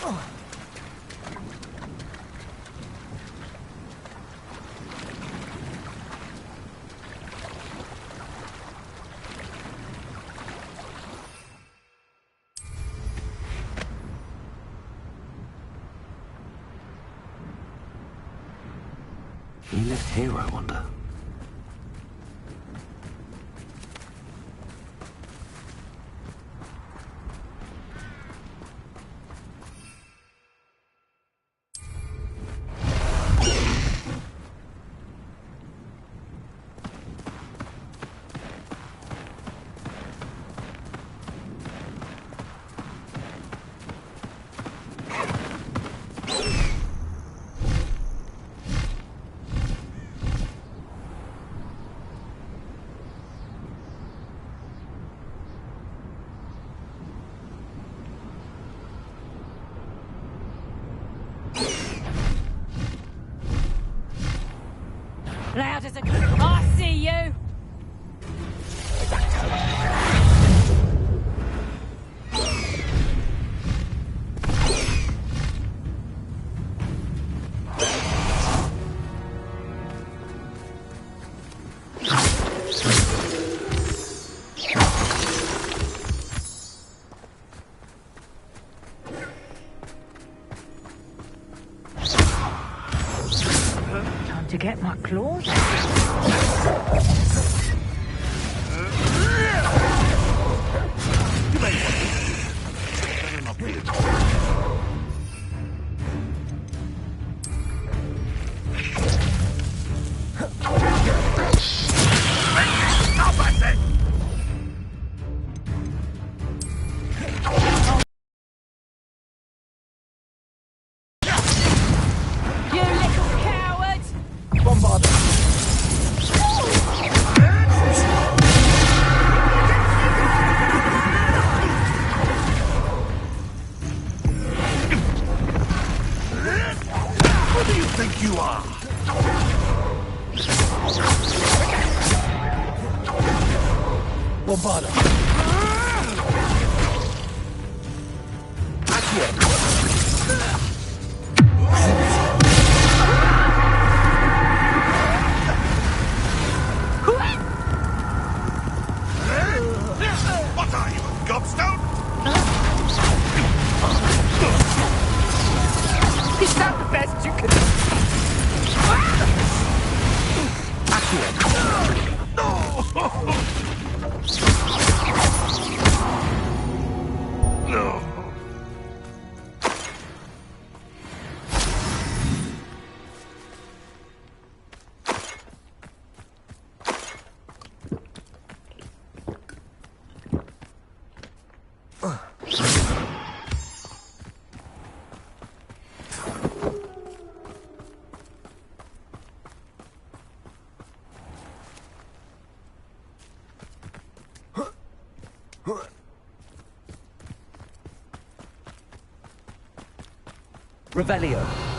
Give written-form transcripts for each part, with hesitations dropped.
He lived here, I wonder. Loud as a... I see you! Time to get my claws Revelio.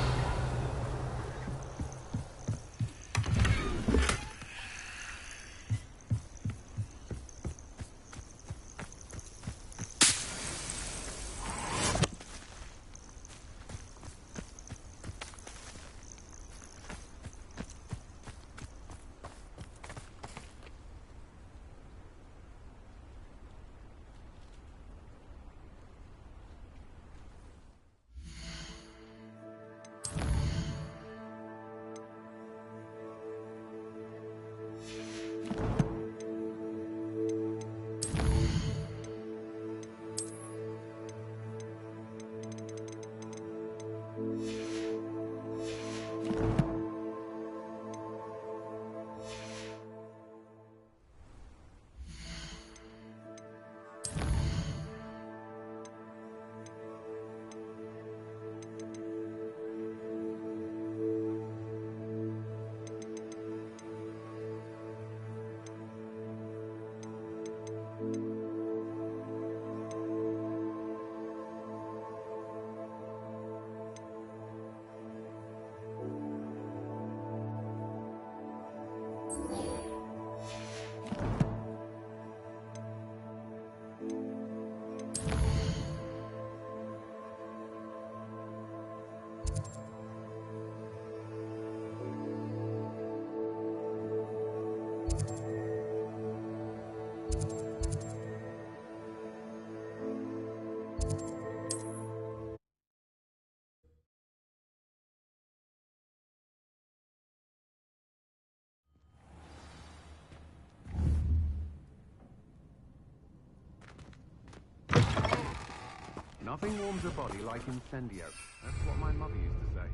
Nothing warms a body like incendio. That's what my mother used to say.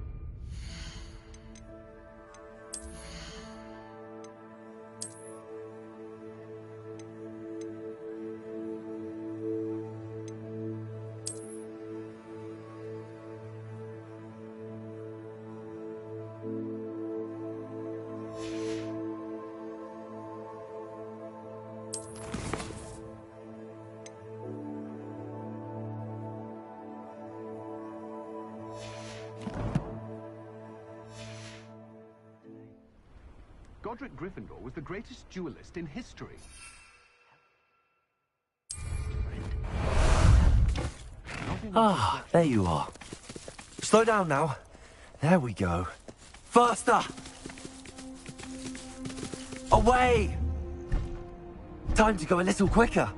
Godric Gryffindor was the greatest duelist in history. Ah, there you are. Slow down now. There we go. Faster! Away! Time to go a little quicker.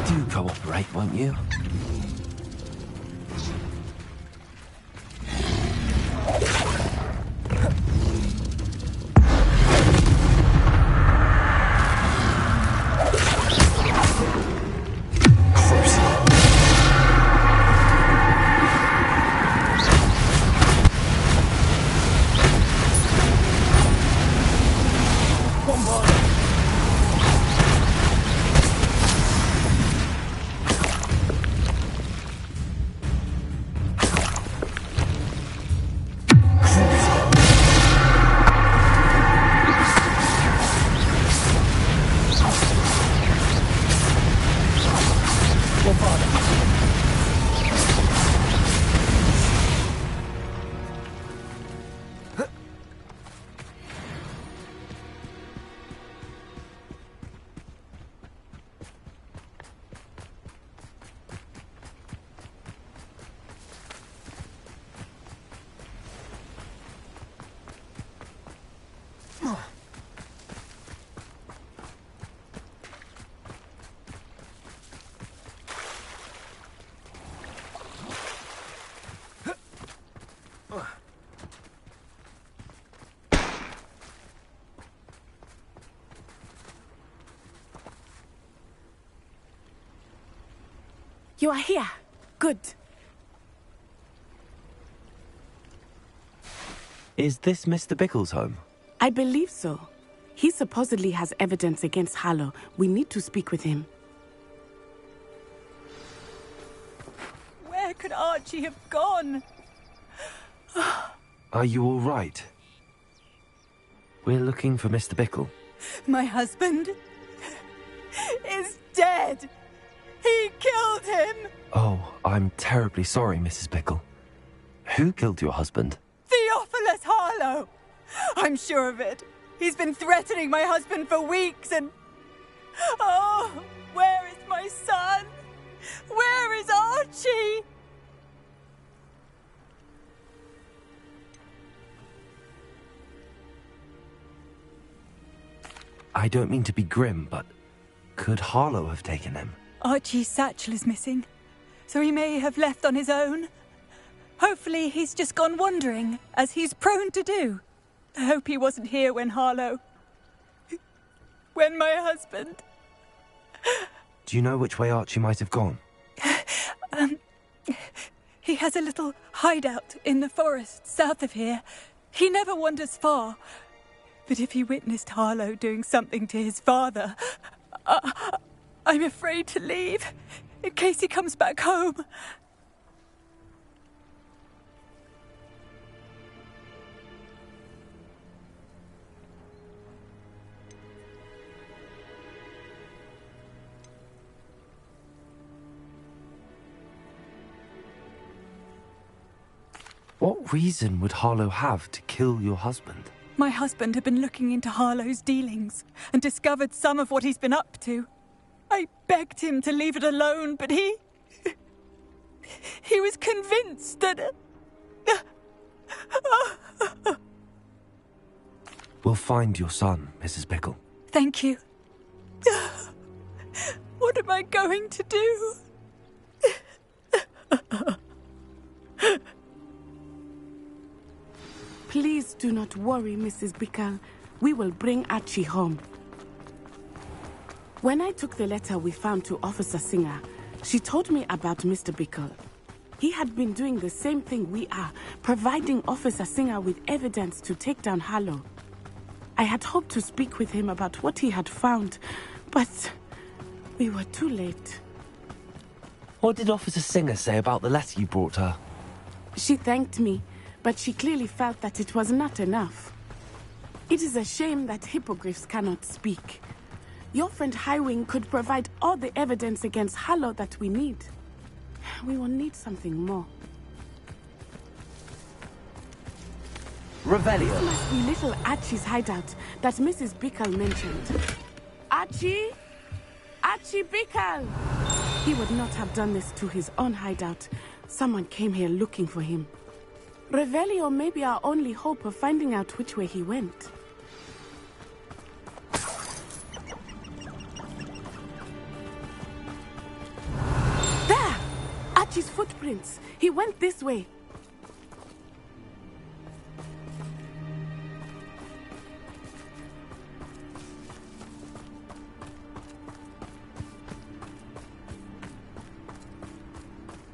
Do cooperate, won't you? You are here. Good. Is this Mr. Bickle's home? I believe so. He supposedly has evidence against Harlow. We need to speak with him. Where could Archie have gone? Are you all right? We're looking for Mr. Bickle. My husband is dead. He killed him. Oh, I'm terribly sorry, Mrs. Bickle. Who killed your husband? Theophilus Harlow. I'm sure of it. He's been threatening my husband for weeks and... Oh, where is my son? Where is Archie? I don't mean to be grim, but could Harlow have taken him? Archie's satchel is missing, so he may have left on his own. Hopefully he's just gone wandering, as he's prone to do. I hope he wasn't here when Harlow... when my husband... Do you know which way Archie might have gone? He has a little hideout in the forest south of here. He never wanders far. But if he witnessed Harlow doing something to his father, I'm afraid to leave, in case he comes back home. What reason would Harlow have to kill your husband? My husband had been looking into Harlow's dealings and discovered some of what he's been up to. I begged him to leave it alone, but he was convinced that... We'll find your son, Mrs. Pickle. Thank you. What am I going to do? Please do not worry, Mrs. Pickle. We will bring Archie home. When I took the letter we found to Officer Singer, she told me about Mr. Pickle. He had been doing the same thing we are, providing Officer Singer with evidence to take down Harlow. I had hoped to speak with him about what he had found, but we were too late. What did Officer Singer say about the letter you brought her? She thanked me, but she clearly felt that it was not enough. It is a shame that hippogriffs cannot speak. Your friend Highwing could provide all the evidence against Harlow that we need. We will need something more. Revelio. This must be little Archie's hideout that Mrs. Pickle mentioned. Archie? Archie Pickle! He would not have done this to his own hideout. Someone came here looking for him. Revelio may be our only hope of finding out which way he went. There! Archie's footprints. He went this way.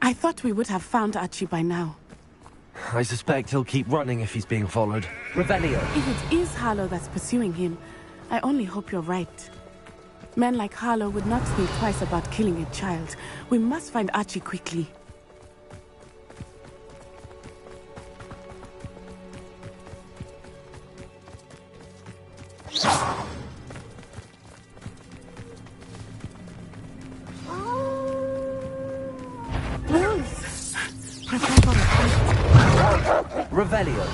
I thought we would have found Archie by now. I suspect he'll keep running if he's being followed. Revelio. If it is Harlow that's pursuing him, I only hope you're right. Men like Harlow would not think twice about killing a child. We must find Archie quickly. Wolves! Prepare for a fight. Revelio.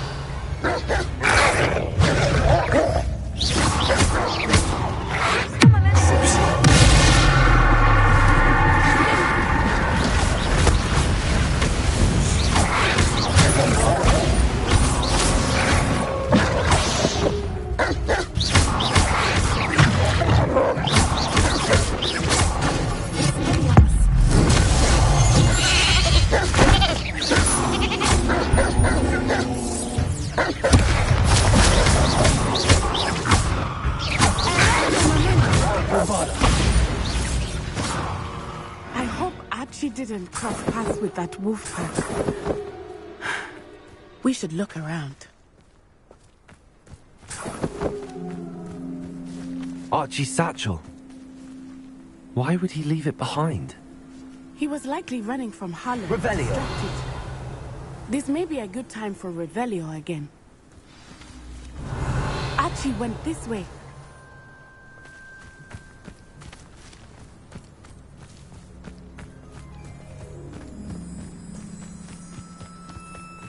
I hope Archie didn't cross paths with that wolf pack. We should look around. Archie's satchel. Why would he leave it behind? He was likely running from Harlow. Revelio. Distracted. This may be a good time for Revelio again. Archie went this way.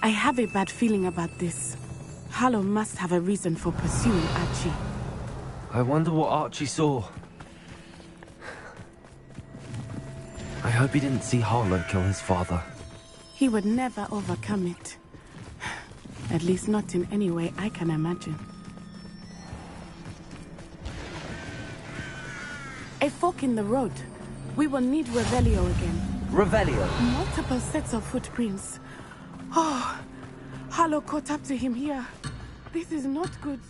I have a bad feeling about this. Harlow must have a reason for pursuing Archie. I wonder what Archie saw. I hope he didn't see Harlow kill his father. He would never overcome it. At least not in any way I can imagine. A fork in the road. We will need Revelio again. Revelio. Multiple sets of footprints. Oh, Harlow caught up to him here. This is not good.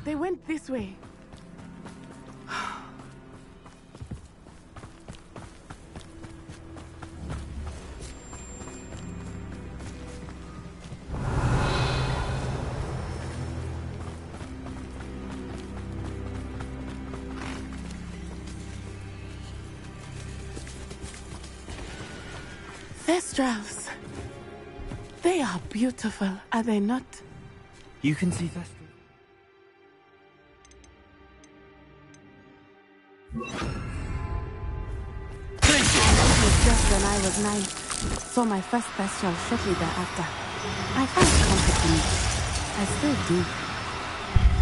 They went this way. Thestrals. They are beautiful, are they not? You can see Thestral. It was just when I was 9. Saw my first Thestral shortly thereafter. I found comfort in it. I still do.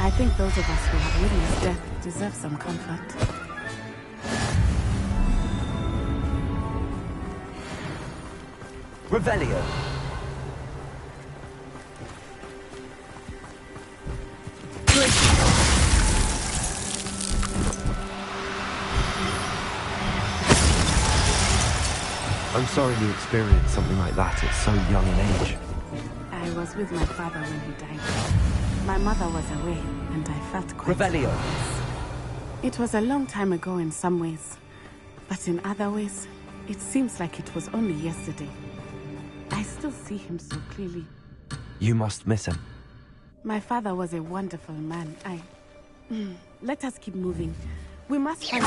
I think those of us who have witnessed death deserve some comfort. Revelio. I'm sorry you experienced something like that at so young an age. I was with my father when he died. My mother was away, and I felt quite... Revelio. It was a long time ago in some ways, but in other ways, it seems like it was only yesterday. I still see him so clearly. You must miss him. My father was a wonderful man. Let us keep moving. We must find...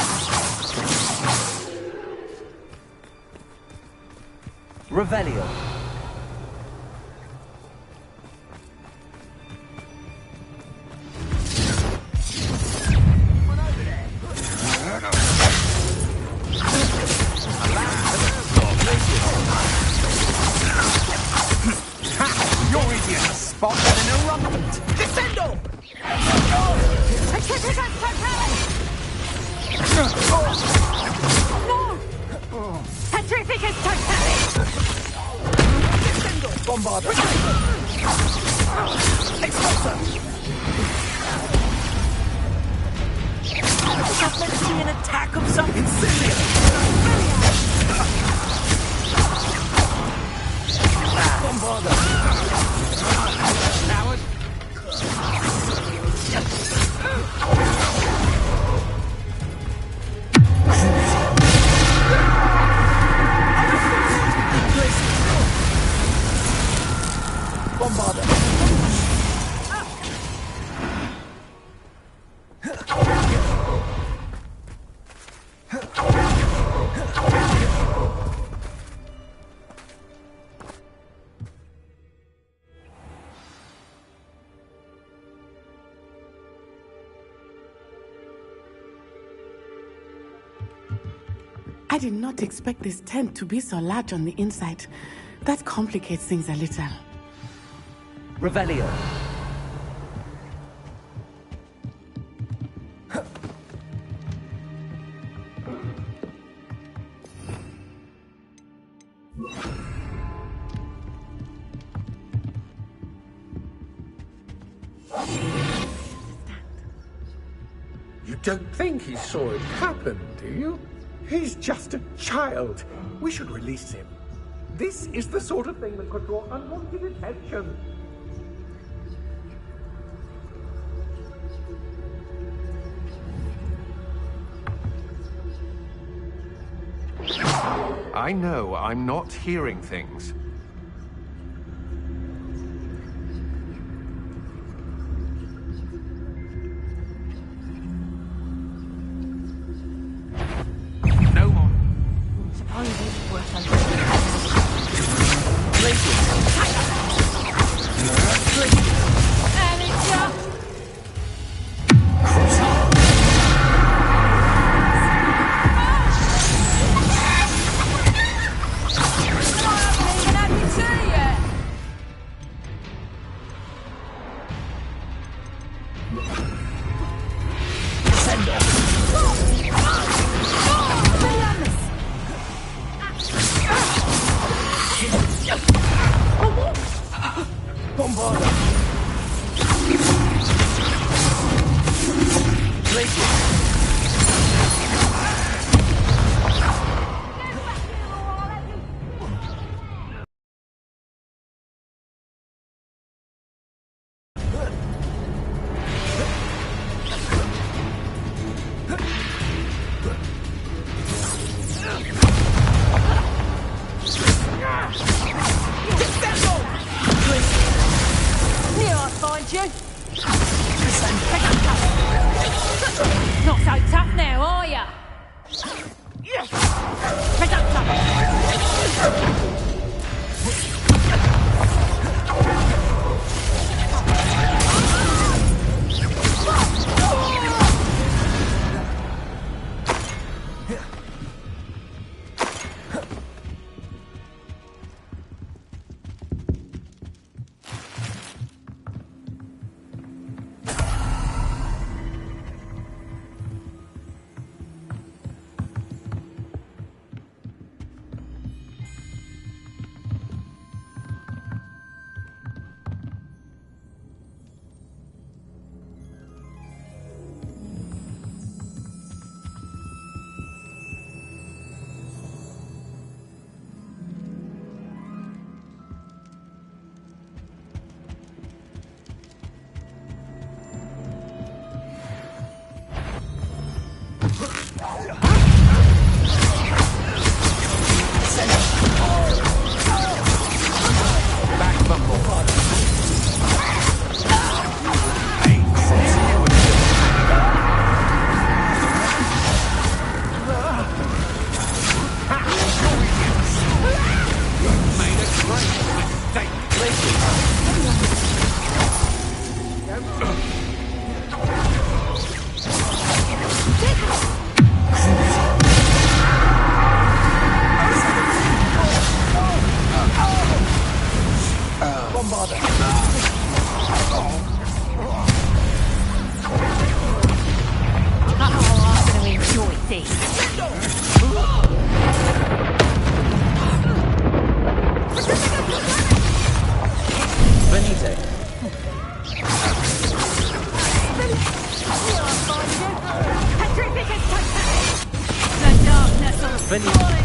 Revelio. You're easier to spot than an eruptant! Descendo! No! Petrificus totalis! Descendo! Bombard! Expulsor! Is that meant to be an attack of some incendiary? Bombarder! Coward! Bombarder! I did not expect this tent to be so large on the inside. That complicates things a little. Revelio. You don't think he saw it happen, do you? He's just a child. We should release him. This is the sort of thing that could draw unwanted attention. I know I'm not hearing things. No more. Suppose it's worth a look. Revelio.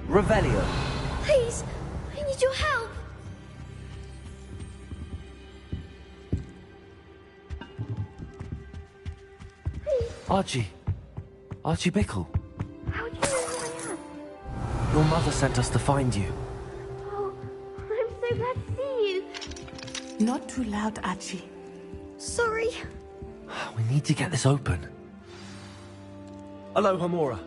Revelio. Please, I need your help. Please. Archie Bickle. How do you know who I am? Your mother sent us to find you. Oh, I'm so glad to see you. Not too loud, Archie. Sorry. We need to get this open. Hello, Hamura.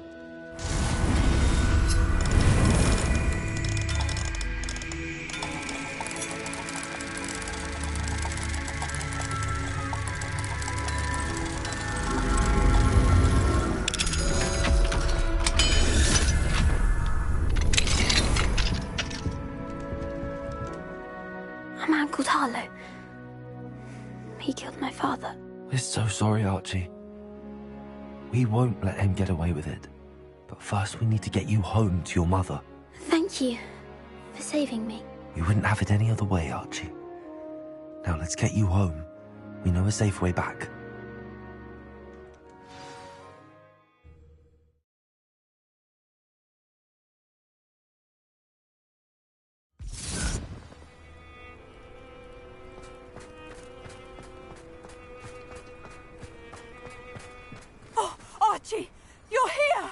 A man called Harlow. He killed my father. We're so sorry, Archie. We won't let him get away with it. But first we need to get you home to your mother. Thank you for saving me. We wouldn't have it any other way, Archie. Now let's get you home. We know a safe way back. Oh, Archie, you're here!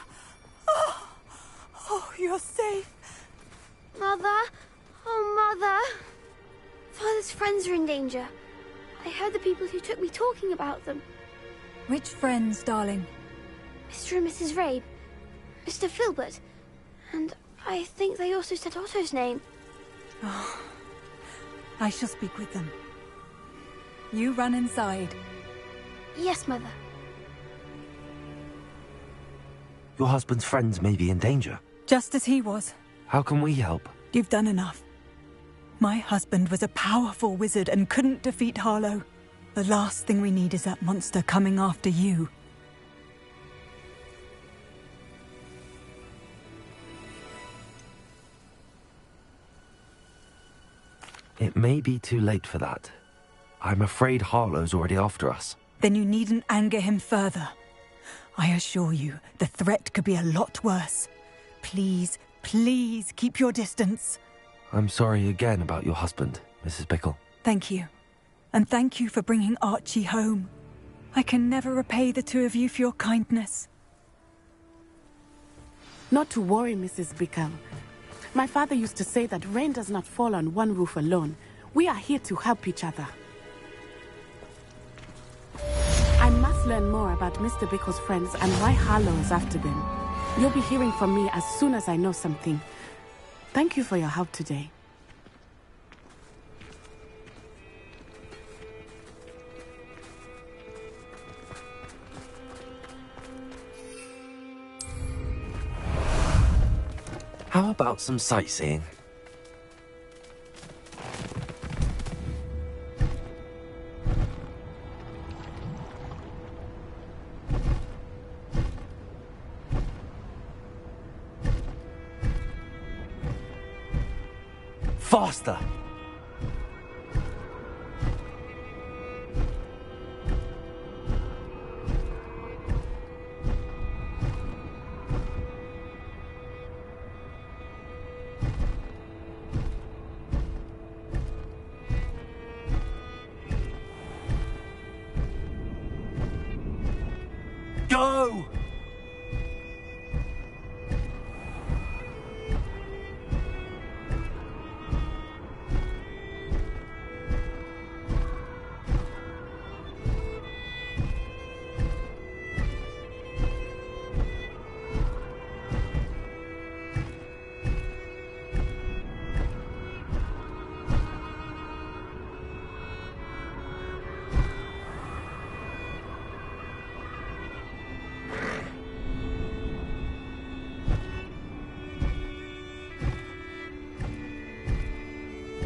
Oh, you're safe. Mother? Oh, Mother. Father's friends are in danger. I heard the people who took me talking about them. Which friends, darling? Mr. and Mrs. Rabe, Mr. Filbert, and I think they also said Otto's name. Oh, I shall speak with them. You run inside. Yes, Mother. Your husband's friends may be in danger. Just as he was. How can we help? You've done enough. My husband was a powerful wizard and couldn't defeat Harlow. The last thing we need is that monster coming after you. It may be too late for that. I'm afraid Harlow's already after us. Then you needn't anger him further. I assure you, the threat could be a lot worse. Please, please keep your distance. I'm sorry again about your husband, Mrs. Bickle. Thank you. And thank you for bringing Archie home. I can never repay the two of you for your kindness. Not to worry, Mrs. Bickle. My father used to say that rain does not fall on one roof alone. We are here to help each other. I must learn more about Mr. Bickle's friends and why Harlow is after them. You'll be hearing from me as soon as I know something. Thank you for your help today. How about some sightseeing? Faster! Go!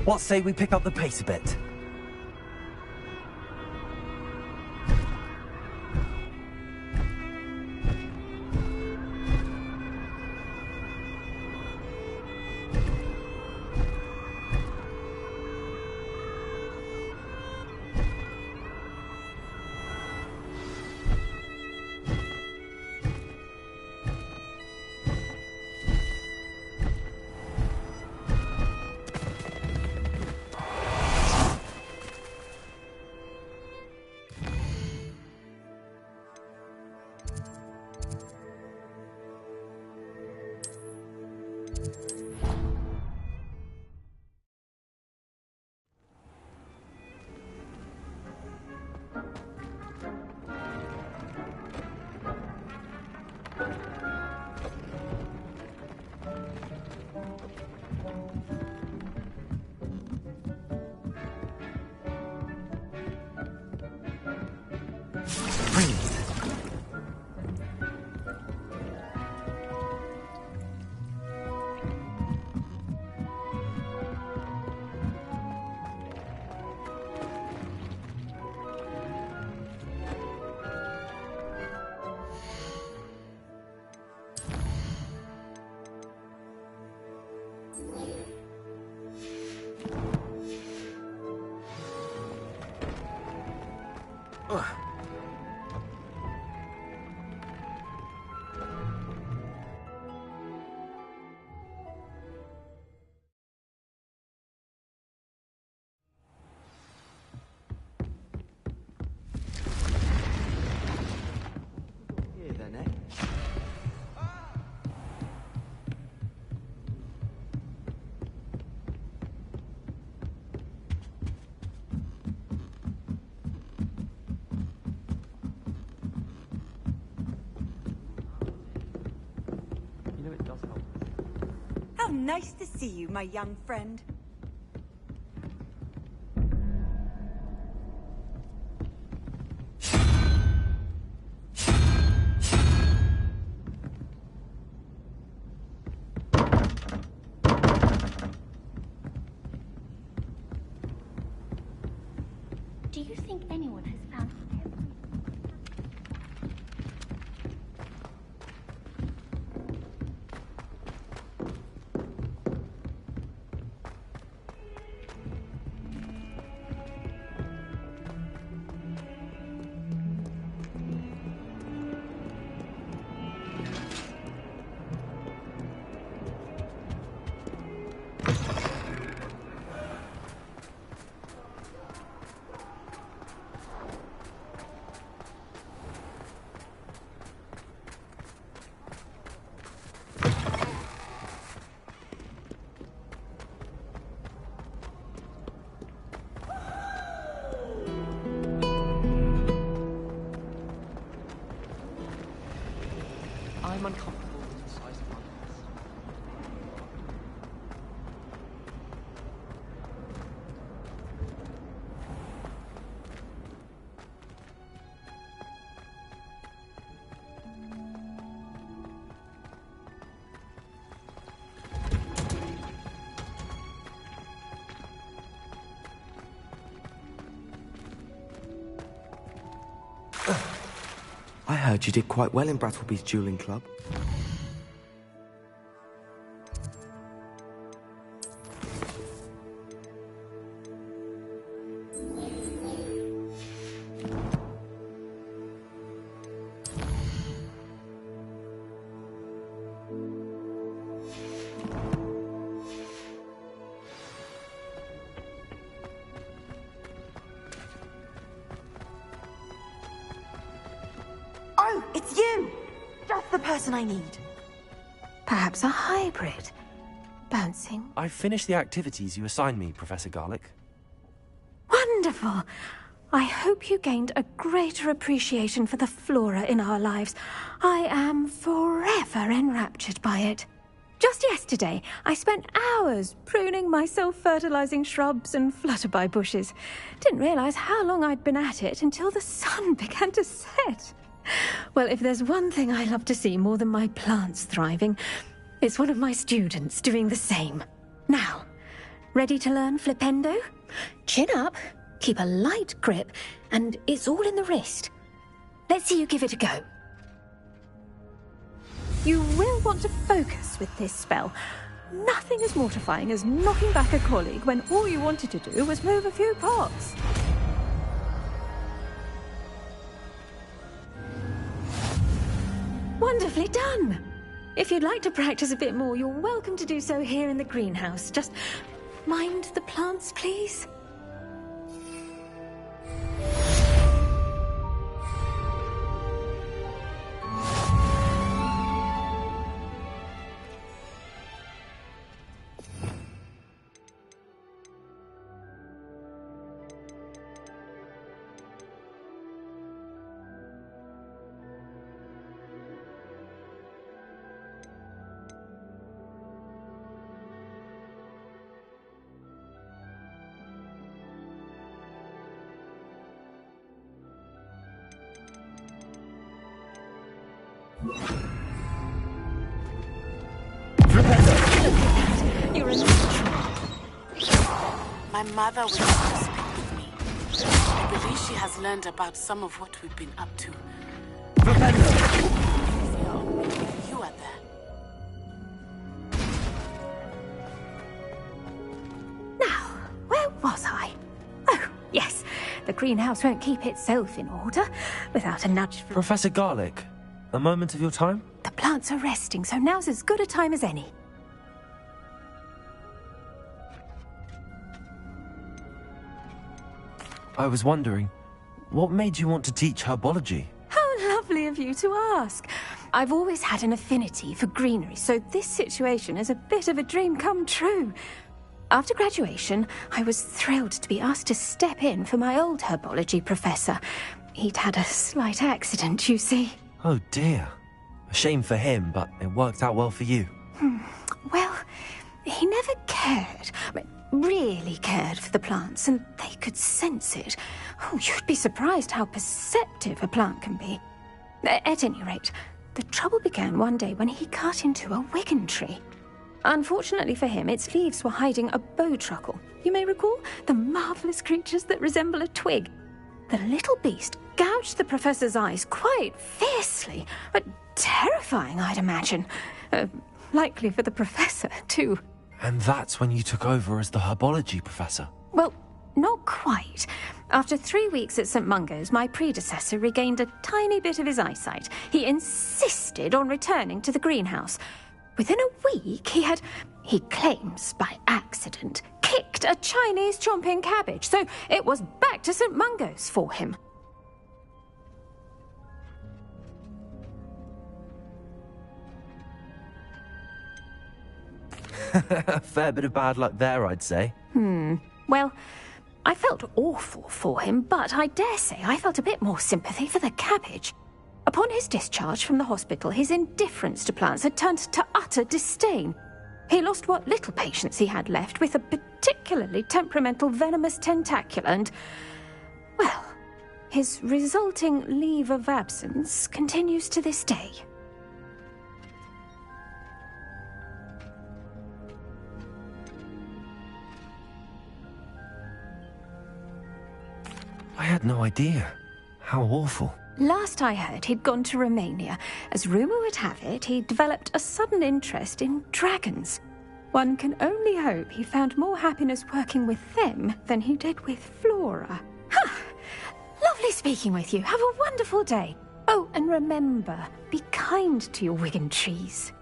What say we pick up the pace a bit? How nice to see you, my young friend. Do you think anyone has found him? I'm uncomfortable with the size of my house. I heard you did quite well in Brattleby's dueling club. Oh, it's you! Just the person I need. Perhaps a hybrid. Bouncing. I've finished the activities you assigned me, Professor Garlick. Wonderful! I hope you gained a greater appreciation for the flora in our lives. I am forever enraptured by it. Just yesterday, I spent hours pruning my self-fertilizing shrubs and flutterby bushes. Didn't realize how long I'd been at it until the sun began to set. Well, if there's one thing I love to see more than my plants thriving, it's one of my students doing the same. Now, Ready to learn flipendo? Chin up, keep a light grip, and it's all in the wrist. Let's see you give it a go. You will want to focus with this spell. Nothing as mortifying as knocking back a colleague when all you wanted to do was move a few pots. Wonderfully done! If you'd like to practice a bit more, you're welcome to do so here in the greenhouse. Just mind the plants, please. You're a natural. My mother would like to speak with me. I believe she has learned about some of what we've been up to. You are there. Now, where was I? Oh, yes. The greenhouse won't keep itself in order without a nudge from... Professor Garlic, a moment of your time? The plants are resting, so now's as good a time as any. I was wondering, what made you want to teach herbology? How lovely of you to ask. I've always had an affinity for greenery, so this situation is a bit of a dream come true. After graduation, I was thrilled to be asked to step in for my old herbology professor. He'd had a slight accident, you see. Oh dear. A shame for him, but it worked out well for you. Well, he never cared. Really cared for the plants, and they could sense it. Oh, you'd be surprised how perceptive a plant can be. At any rate, the trouble began one day when he cut into a wigan tree. Unfortunately for him, its leaves were hiding a bowtruckle. You may recall the marvellous creatures that resemble a twig. The little beast gouged the professor's eyes quite fiercely, but terrifying, I'd imagine. Likely for the professor, too. And that's when you took over as the herbology professor? Well, not quite. After 3 weeks at St. Mungo's, my predecessor regained a tiny bit of his eyesight. He insisted on returning to the greenhouse. Within a week, he claims by accident, kicked a Chinese chomping cabbage, so it was back to St. Mungo's for him. A fair bit of bad luck there, I'd say. Well, I felt awful for him, but I dare say I felt a bit more sympathy for the cabbage. Upon his discharge from the hospital, his indifference to plants had turned to utter disdain. He lost what little patience he had left with a particularly temperamental venomous tentacula and, well, his resulting leave of absence continues to this day. I had no idea. How awful. Last I heard, he'd gone to Romania. As rumour would have it, he'd developed a sudden interest in dragons. One can only hope he found more happiness working with them than he did with Flora. Lovely speaking with you. Have a wonderful day. Oh, and remember, be kind to your wigan trees.